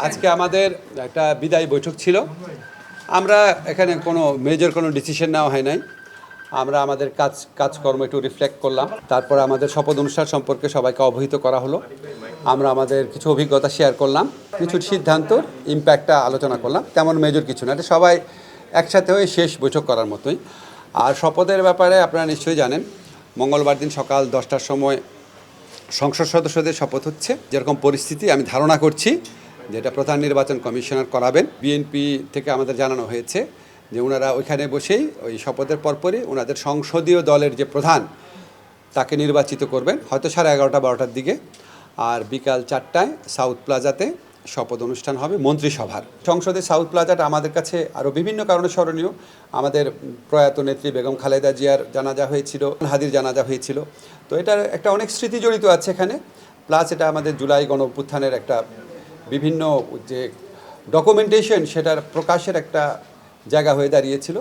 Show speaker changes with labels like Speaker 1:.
Speaker 1: আজকে আমাদের একটা বিদায় বৈঠক ছিল। আমরা এখানে কোনো মেজর কোনো ডিসিশন নেওয়া হয় নাই। আমরা আমাদের কাজকর্ম একটু রিফ্লেক্ট করলাম। তারপর আমাদের শপথ অনুষ্ঠান সম্পর্কে সবাইকে অবহিত করা হলো। আমরা আমাদের কিছু অভিজ্ঞতা শেয়ার করলাম, কিছু সিদ্ধান্ত ইম্প্যাক্টটা আলোচনা করলাম। তেমন মেজর কিছু না, এটা সবাই একসাথে হয়ে শেষ বৈঠক করার মতোই। আর শপথের ব্যাপারে আপনারা নিশ্চয়ই জানেন, মঙ্গলবার দিন সকাল 10টার সময় সংসদ সদস্যদের শপথ হচ্ছে। যেরকম পরিস্থিতি আমি ধারণা করছি যেটা প্রধান নির্বাচন কমিশনার করাবেন। বিএনপি থেকে আমাদের জানানো হয়েছে যে ওনারা ওইখানে বসেই ওই শপথের পরপরই ওনাদের সংসদীয় দলের যে প্রধান তাকে নির্বাচিত করবেন, হয়তো 11:30-12টার দিকে। আর বিকাল 4টায় সাউথ প্লাজাতে শপথ অনুষ্ঠান হবে মন্ত্রিসভার। সংসদের সাউথ প্লাজাটা আমাদের কাছে আরও বিভিন্ন কারণে স্মরণীয়। আমাদের প্রয়াত নেত্রী বেগম খালেদা জিয়ার জানাজা হয়েছিল, হাদির জানাজা হয়েছিল। তো এটার একটা অনেক স্মৃতি জড়িত আছে এখানে। প্লাস এটা আমাদের জুলাই গণঅভ্যুত্থানের একটা বিভিন্ন যে ডকুমেন্টেশন সেটার প্রকাশের একটা জায়গা হয়ে দাঁড়িয়েছিল।